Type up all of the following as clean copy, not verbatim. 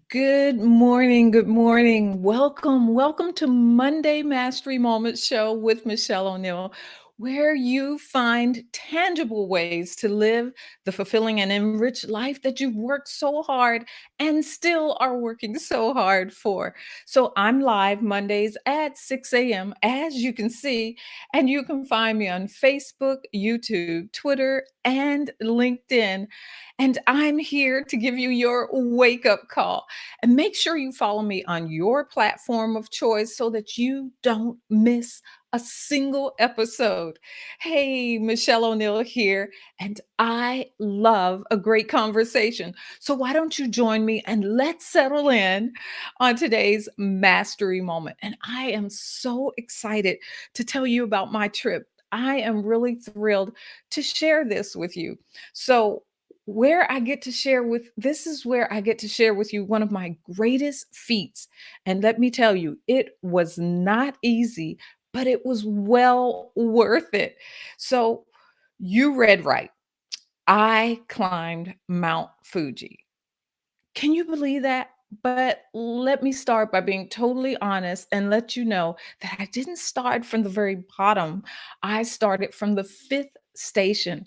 Good morning. Good morning. Welcome to Monday Mastery Moments Show with Michelle O'Neill, where you find tangible ways to live the fulfilling and enriched life that you've worked so hard and still are working so hard for. So I'm live Mondays at 6 a.m., as you can see, and you can find me on Facebook, YouTube, Twitter, and LinkedIn. And I'm here to give you your wake up call. And make sure you follow me on your platform of choice so that you don't miss a single episode. Hey, Michelle O'Neill here, and I love a great conversation. So why don't you join me and let's settle in on today's mastery moment? And I am so excited to tell you about my trip. I am really thrilled to share this with you. So, where I get to share with this is where I get to share with you one of my greatest feats. And let me tell you, it was not easy, but it was well worth it. So you read right. I climbed Mount Fuji. Can you believe that? But let me start by being totally honest and let you know that I didn't start from the very bottom. I started from the fifth station,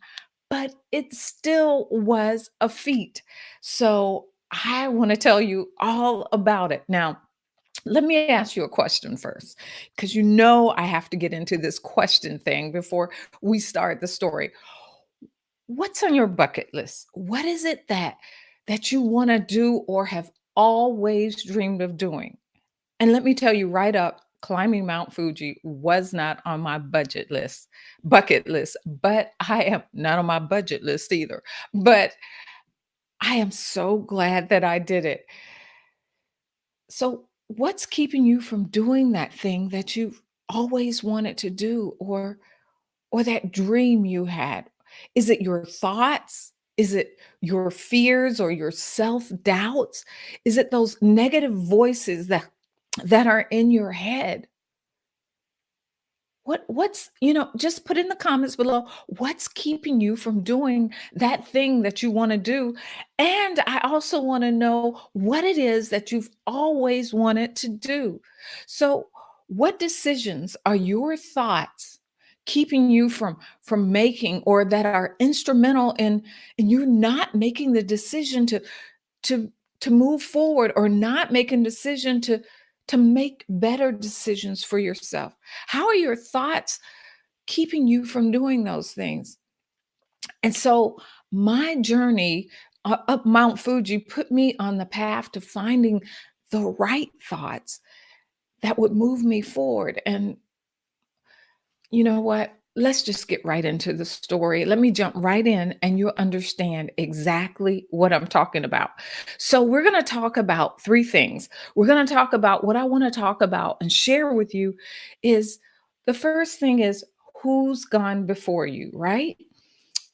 but it still was a feat. So I want to tell you all about it. Now, let me ask you a question first, because I have to get into this question thing before we start the story. What's on your bucket list? What is it that you want to do or have always dreamed of doing? And let me tell you right up, climbing Mount Fuji was not on my bucket list, but I am not on my budget list either. But I am so glad that I did it. So, what's keeping you from doing that thing that you've always wanted to do or that dream you had? Is it your thoughts? Is it your fears or your self-doubts? Is it those negative voices that are in your head? Just put in the comments below what's keeping you from doing that thing that you want to do. And I also want to know what it is that you've always wanted to do. So, what decisions are your thoughts keeping you from making or that are instrumental in you not making the decision to to move forward or not making decision to make better decisions for yourself? How are your thoughts keeping you from doing those things? And so my journey up Mount Fuji put me on the path to finding the right thoughts that would move me forward. And you know what? Let's just get right into the story. Let me jump right in and you'll understand exactly what I'm talking about. So, we're going to talk about three things. We're going to talk about what I want to talk about and share with you is the first thing is who's gone before you, right?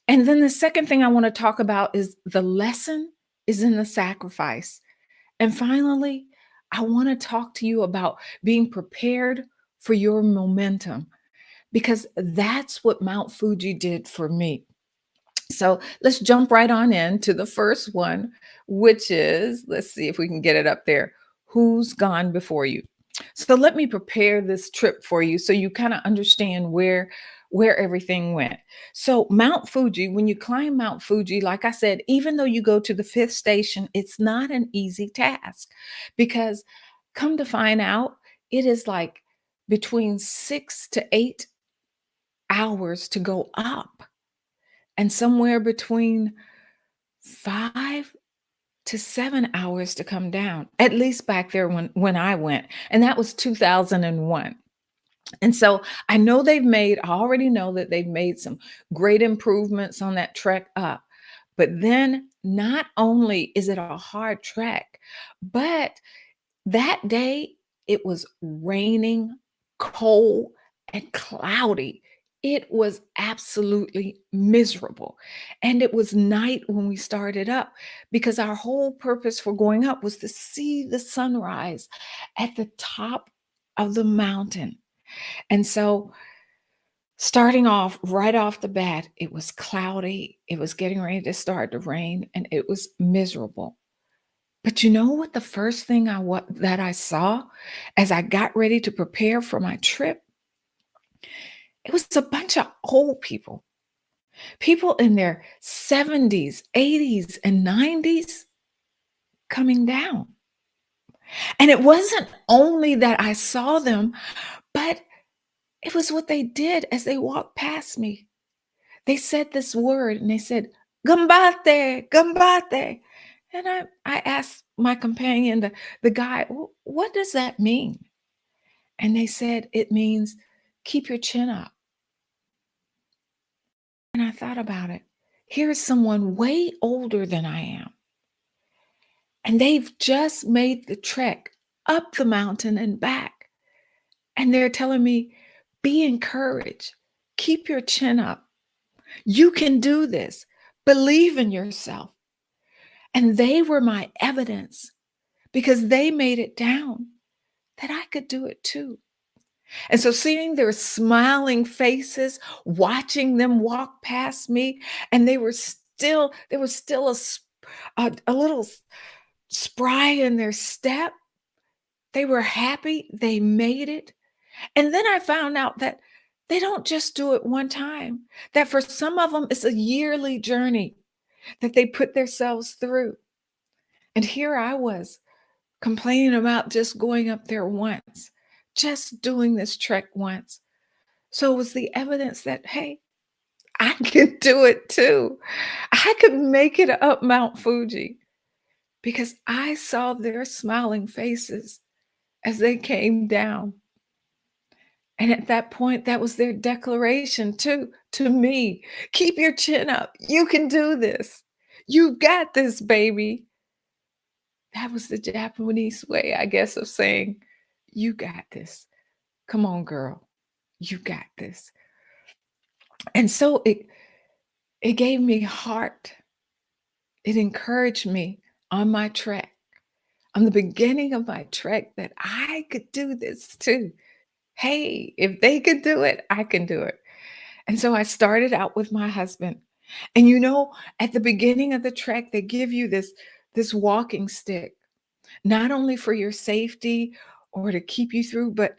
And then the second thing I want to talk about is the lesson is in the sacrifice. And finally, I want to talk to you about being prepared for your momentum because that's what Mount Fuji did for me. So let's jump right on into the first one, which is let's see if we can get it up there. Who's gone before you? So let me prepare this trip for you so you kind of understand where everything went. So Mount Fuji, when you climb Mount Fuji, like I said, even though you go to the fifth station, it's not an easy task because come to find out, it is like between 6 to 8 hours to go up and somewhere between 5 to 7 hours to come down, at least back there when I went. And that was 2001. And so I already know that they've made some great improvements on that trek up. But then not only is it a hard trek, but that day, it was raining, cold, and cloudy. It was absolutely miserable. And it was night when we started up because our whole purpose for going up was to see the sunrise at the top of the mountain. And so, starting off right off the bat, it was cloudy, it was getting ready to start to rain, and it was miserable. But you know what the first thing that I saw as I got ready to prepare for my trip? It was a bunch of old people, people in their 70s, 80s, and 90s coming down. And it wasn't only that I saw them, but it was what they did as they walked past me. They said this word and they said, "Gambate, gambate." And I asked my companion, the guy, What does that mean?" And they said, "It means keep your chin up." And I thought about it. Here's someone way older than I am, and they've just made the trek up the mountain and back. And they're telling me, be encouraged, keep your chin up. You can do this. Believe in yourself. And they were my evidence because they made it down that I could do it too. And so seeing their smiling faces, watching them walk past me, and there was still a little spry in their step. They were happy, they made it. And then I found out that they don't just do it one time, that for some of them, it's a yearly journey that they put themselves through. And here I was complaining about just going up there once, just doing this trek once. So it was the evidence that, hey, I can do it too. I could make it up Mount Fuji because I saw their smiling faces as they came down. And at that point, that was their declaration to me. Keep your chin up. You can do this. You got this, baby. That was the Japanese way, I guess, of saying, you got this. Come on, girl. You got this. And so it gave me heart. It encouraged me on my trek, on the beginning of my trek, that I could do this too. Hey, if they could do it, I can do it. And so I started out with my husband. And at the beginning of the trek, they give you this walking stick, not only for your safety or to keep you through, but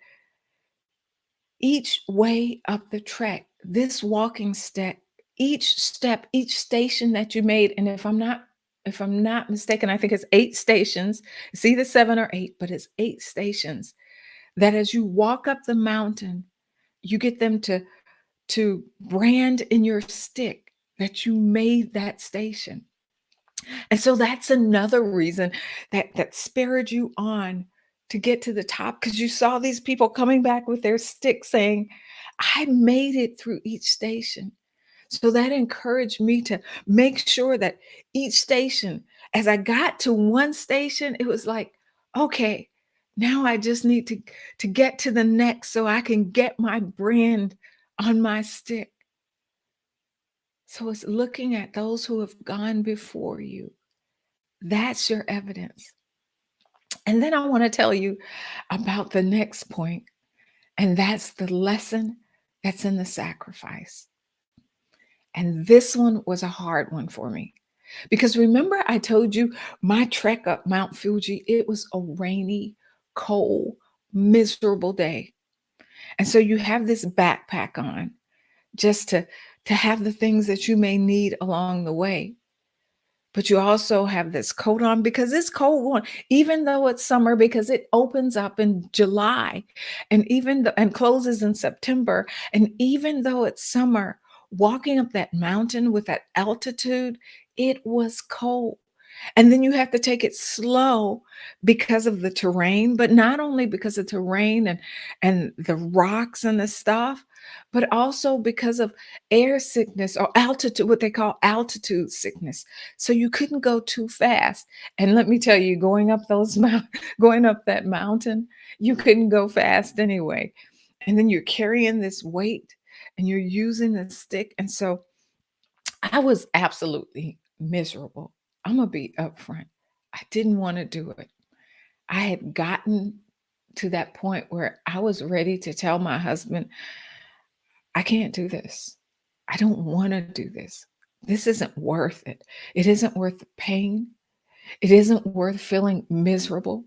each way up the trek, this walking step, each station that you made, and if I'm not mistaken, I think it's 8 stations. It's either 7 or 8, but it's 8 stations that as you walk up the mountain, you get them to brand in your stick that you made that station. And so that's another reason that spurred you on to get to the top because you saw these people coming back with their sticks saying, I made it through each station. So that encouraged me to make sure that each station, as I got to one station, it was like, okay, now I just need to get to the next so I can get my brand on my stick. So it's looking at those who have gone before you. That's your evidence. And then I want to tell you about the next point, and that's the lesson that's in the sacrifice. And this one was a hard one for me because remember, I told you my trek up Mount Fuji, it was a rainy, cold, miserable day. And so you have this backpack on just to have the things that you may need along the way. But you also have this coat on because it's cold on, even though it's summer, because it opens up in July and closes in September. And even though it's summer, walking up that mountain with that altitude, it was cold. And then you have to take it slow because of the terrain, but not only because of terrain and the rocks and the stuff, but also because of air sickness or altitude, what they call altitude sickness. So you couldn't go too fast. And let me tell you, going up that mountain, you couldn't go fast anyway. And then you're carrying this weight and you're using the stick. And so I was absolutely miserable. I'm gonna be upfront. I didn't want to do it. I had gotten to that point where I was ready to tell my husband, I can't do this. I don't want to do this. This isn't worth it. It isn't worth the pain. It isn't worth feeling miserable.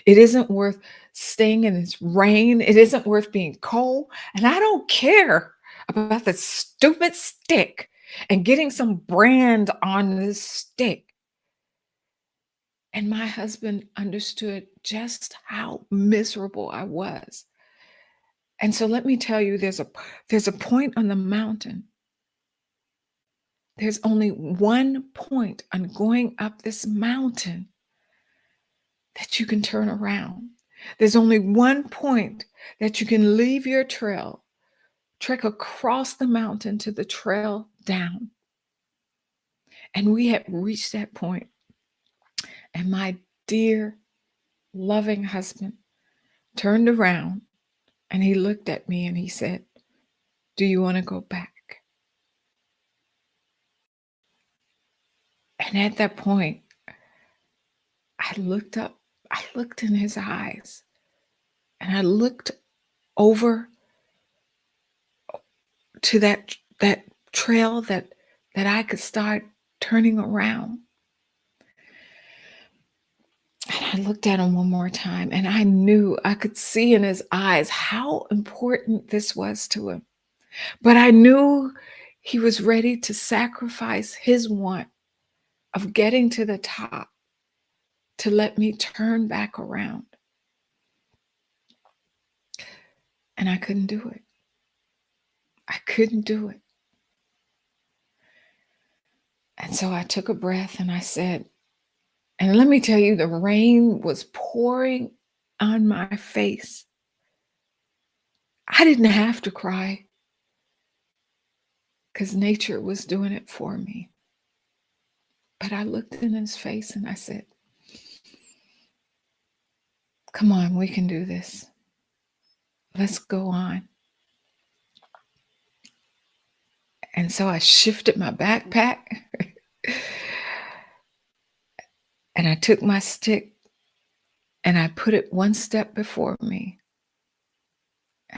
It isn't worth staying in this rain. It isn't worth being cold. And I don't care about the stupid stick and getting some brand on this stick. And my husband understood just how miserable I was. And so let me tell you, there's a point on the mountain. There's only one point on going up this mountain that you can turn around. There's only one point that you can leave your trail, trek across the mountain to the trail down. And we had reached that point, and my dear, loving husband turned around and he looked at me and he said, "Do you want to go back?" And at that point, I looked up, I looked in his eyes, and I looked over to that trail that I could start turning around. And I looked at him one more time and I knew I could see in his eyes how important this was to him. But I knew he was ready to sacrifice his want of getting to the top to let me turn back around. And I couldn't do it. I couldn't do it. And so I took a breath and I said, and let me tell you, the rain was pouring on my face. I didn't have to cry because nature was doing it for me. But I looked in his face and I said, "Come on, we can do this. Let's go on." And so I shifted my backpack and I took my stick and I put it one step before me.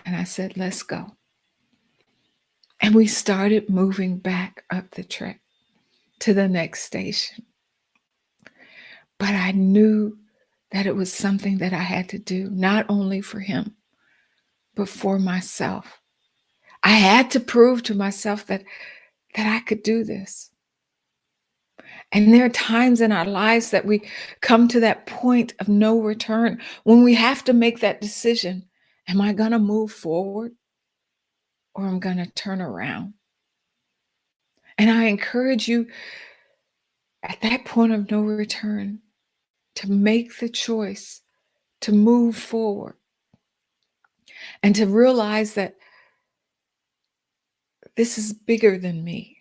And I said, "Let's go." And we started moving back up the trek to the next station. But I knew that it was something that I had to do, not only for him, but for myself. I had to prove to myself that I could do this. And there are times in our lives that we come to that point of no return when we have to make that decision. Am I going to move forward or I'm going to turn around? And I encourage you at that point of no return to make the choice to move forward and to realize that this is bigger than me.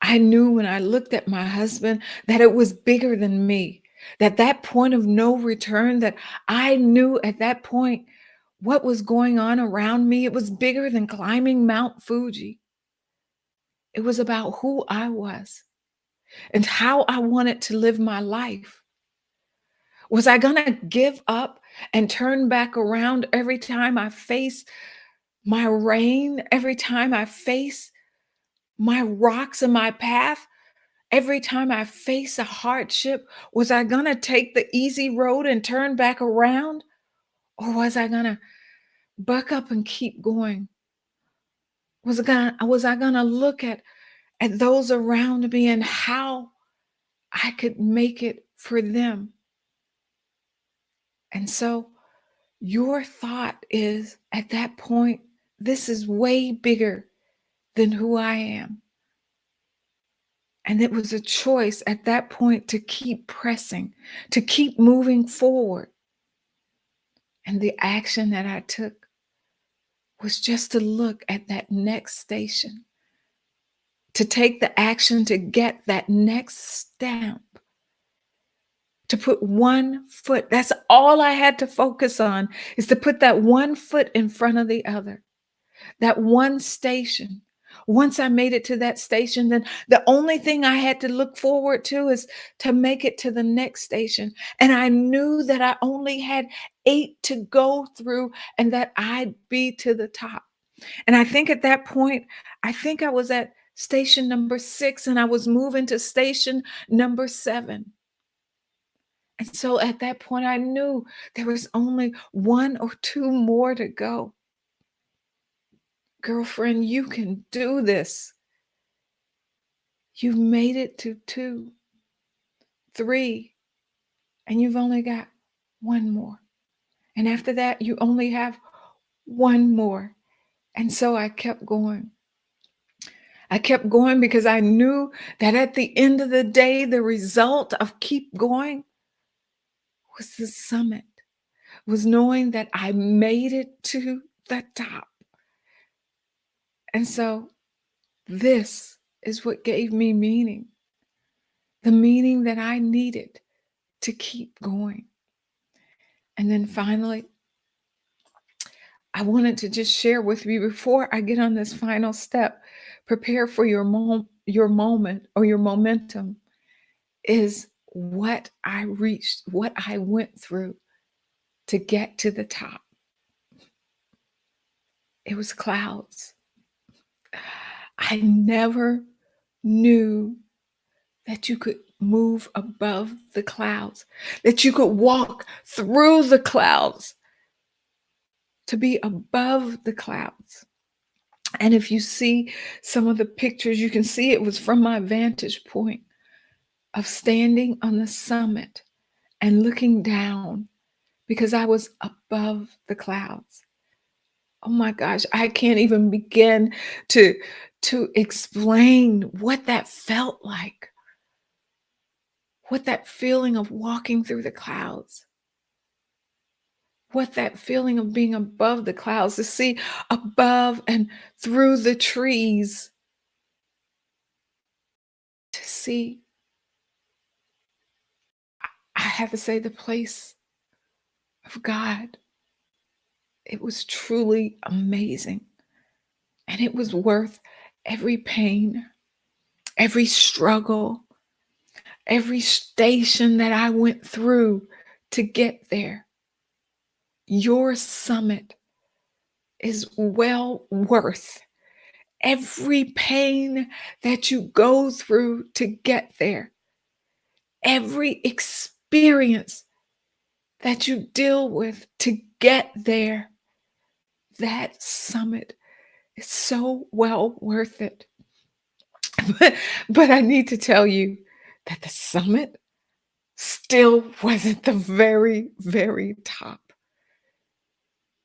I knew when I looked at my husband that it was bigger than me. That point of no return, that I knew at that point what was going on around me, it was bigger than climbing Mount Fuji. It was about who I was and how I wanted to live my life. Was I going to give up and turn back around every time I face my rain, every time I face my rocks in my path? Every time I face a hardship, was I going to take the easy road and turn back around? Or was I going to buck up and keep going? Was I going to look at those around me and how I could make it for them? And so your thought is at that point, this is way bigger than who I am. And it was a choice at that point to keep pressing, to keep moving forward. And the action that I took was just to look at that next station, to take the action to get that next stamp, to put one foot. That's all I had to focus on, is to put that one foot in front of the other, that one station. Once I made it to that station, then the only thing I had to look forward to is to make it to the next station. And I knew that I only had 8 to go through and that I'd be to the top. And I think at that point, I think I was at station number 6 and I was moving to station number 7. And so at that point, I knew there was only one or two more to go. Girlfriend, you can do this. You've made it to two, three, and you've only got one more. And after that, you only have one more. And so I kept going. I kept going because I knew that at the end of the day, the result of keep going was the summit, was knowing that I made it to the top. And so this is what gave me meaning, the meaning that I needed to keep going. And then finally, I wanted to just share with you before I get on this final step, prepare for your moment or your momentum is what I reached, what I went through to get to the top. It was clouds. I never knew that you could move above the clouds, that you could walk through the clouds to be above the clouds. And if you see some of the pictures, you can see it was from my vantage point of standing on the summit and looking down because I was above the clouds. Oh my gosh, I can't even begin to explain what that felt like. What that feeling of walking through the clouds. What that feeling of being above the clouds, to see above and through the trees, to see, I have to say, the place of God. It was truly amazing. And it was worth every pain, every struggle, every station that I went through to get there. Your summit is well worth every pain that you go through to get there, every experience that you deal with to get there. That summit is so well worth it. But I need to tell you that the summit still wasn't the very, very top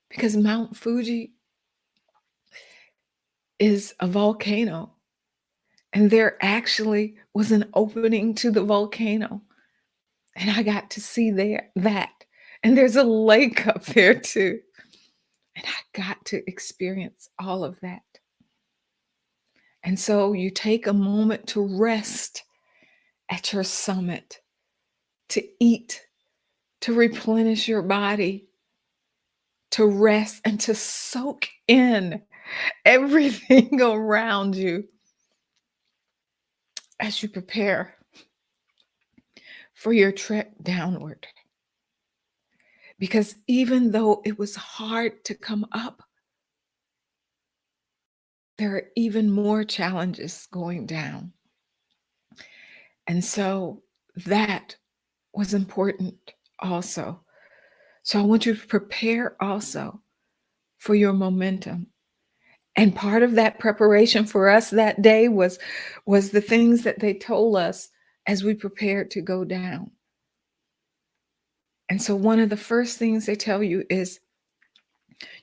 because Mount Fuji is a volcano. And there actually was an opening to the volcano. And I got to see that. And there's a lake up there too. And I got to experience all of that. And so you take a moment to rest at your summit, to eat, to replenish your body, to rest and to soak in everything around you as you prepare for your trek downward. Because even though it was hard to come up, there are even more challenges going down. And so that was important also. So I want you to prepare also for your momentum. And part of that preparation for us that day was the things that they told us as we prepared to go down. And so one of the first things they tell you is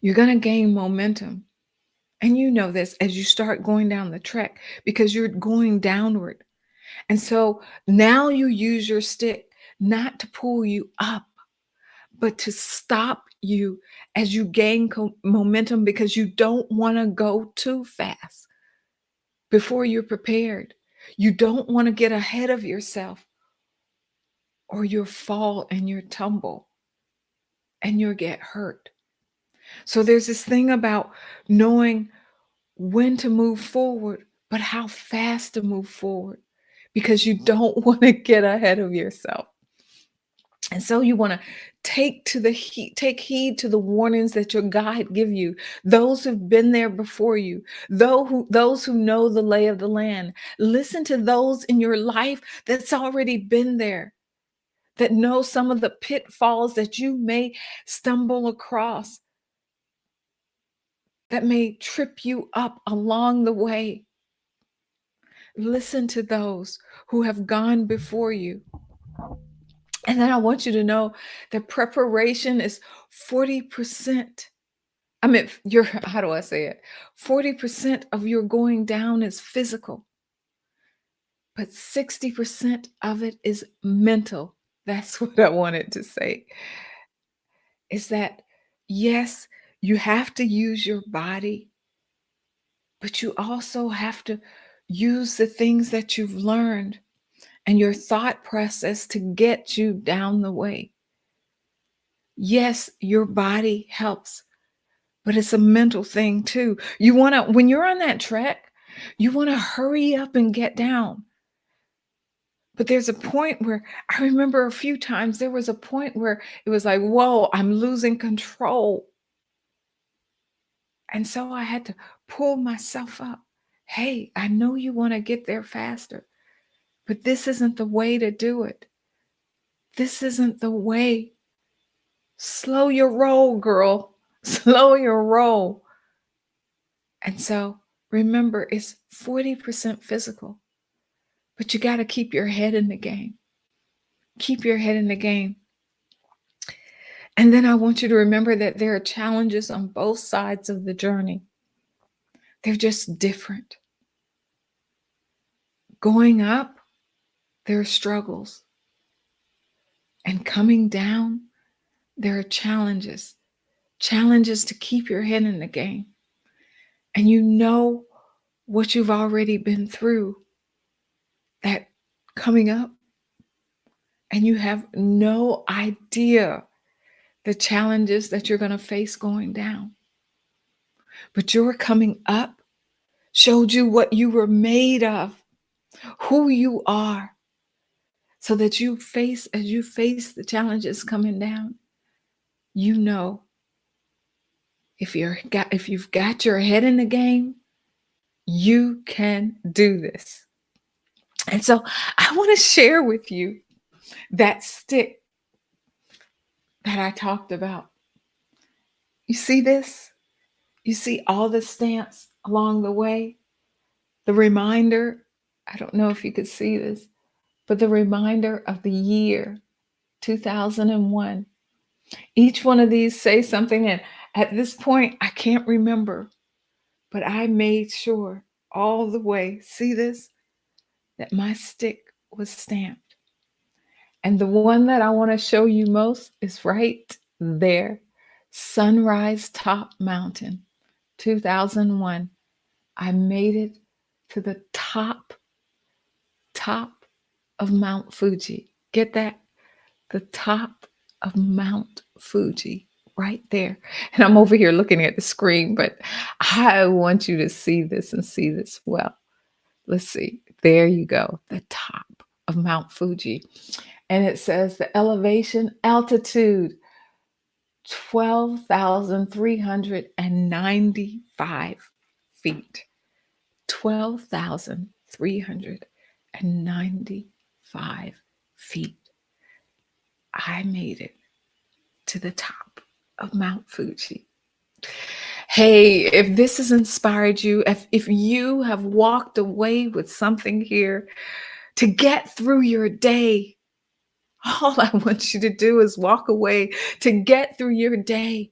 you're going to gain momentum. And you know this as you start going down the trek because you're going downward. And so now you use your stick not to pull you up, but to stop you as you gain momentum because you don't want to go too fast before you're prepared. You don't want to get ahead of yourself or you'll fall and you'll tumble and you'll get hurt. So there's this thing about knowing when to move forward, but how fast to move forward because you don't want to get ahead of yourself. And so you want to take heed to the warnings that your guide give you, those who've been there before you, those who know the lay of the land. Listen to those in your life that's already been there, that know some of the pitfalls that you may stumble across, that may trip you up along the way. Listen to those who have gone before you. And then I want you to know that preparation is 40%. I mean, your how do I say it? 40% of your going down is physical, but 60% of it is mental. That's what I wanted to say. Is that yes, you have to use your body, but you also have to use the things that you've learned and your thought process to get you down the way. Yes, your body helps, but it's a mental thing too. You want to, when you're on that trek, you want to hurry up and get down. But there's a point where I remember a few times there was a point where it was like, whoa, I'm losing control. And so I had to pull myself up. Hey, I know you want to get there faster, but this isn't the way to do it. This isn't the way. Slow your roll, girl. Slow your roll. And so remember, it's 40% physical, but you got to keep your head in the game. Keep your head in the game. And then I want you to remember that there are challenges on both sides of the journey. They're just different. Going up, there are struggles. And coming down, there are challenges. Challenges to keep your head in the game. And you know what you've already been through, that coming up, and you have no idea the challenges that you're going to face going down. But your coming up showed you what you were made of, who you are, so that as you face the challenges coming down, you know if you've got your head in the game, you can do this. And so I want to share with you that stick that I talked about. You see this? You see all the stamps along the way? The reminder, I don't know if you could see this, but the reminder of the year 2001. Each one of these say something, and at this point, I can't remember, but I made sure all the way, see this, that my stick was stamped. And the one that I want to show you most is right there. Sunrise Top Mountain, 2001. I made it to the top of Mount Fuji. Get that? The top of Mount Fuji, right there. And I'm over here looking at the screen, but I want you to see this and see this well. Let's see. There you go. The top of Mount Fuji. And it says the elevation altitude 12,395 feet. 12,395 feet. I made it to the top of Mount Fuji. Hey, if this has inspired you, if you have walked away with something here to get through your day, all I want you to do is walk away to get through your day,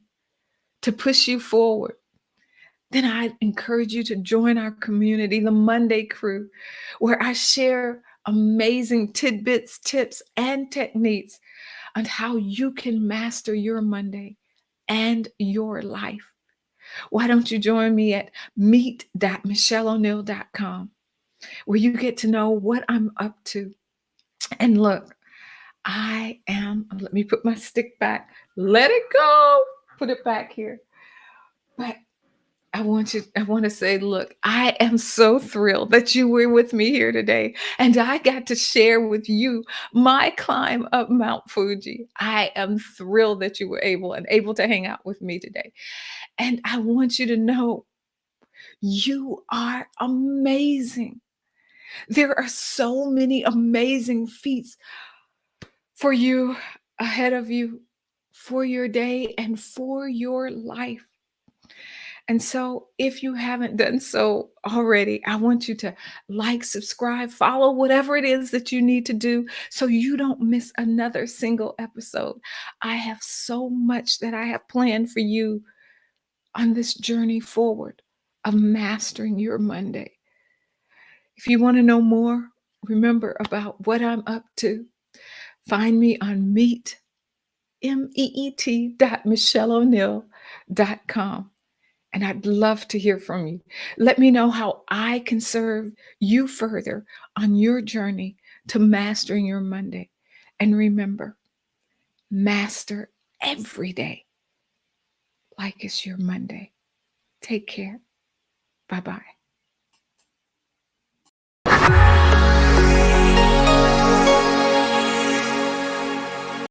to push you forward. Then I encourage you to join our community, the Monday Crew, where I share amazing tidbits, tips, and techniques on how you can master your Monday and your life. Why don't you join me at meet.michelleoneil.com, where you get to know what I'm up to. And look, let me put my stick back, let it go, put it back here. But I want to say, look, I am so thrilled that you were with me here today. And I got to share with you my climb up Mount Fuji. I am thrilled that you were able to hang out with me today. And I want you to know you are amazing. There are so many amazing feats for you, ahead of you, for your day, and for your life. And so, if you haven't done so already, I want you to like, subscribe, follow, whatever it is that you need to do so you don't miss another single episode. I have so much that I have planned for you on this journey forward of mastering your Monday. If you want to know more, remember about what I'm up to, find me on meet.michelleo'neil.com. And I'd love to hear from you. Let me know how I can serve you further on your journey to mastering your Monday. And remember, master every day like it's your Monday. Take care. Bye bye.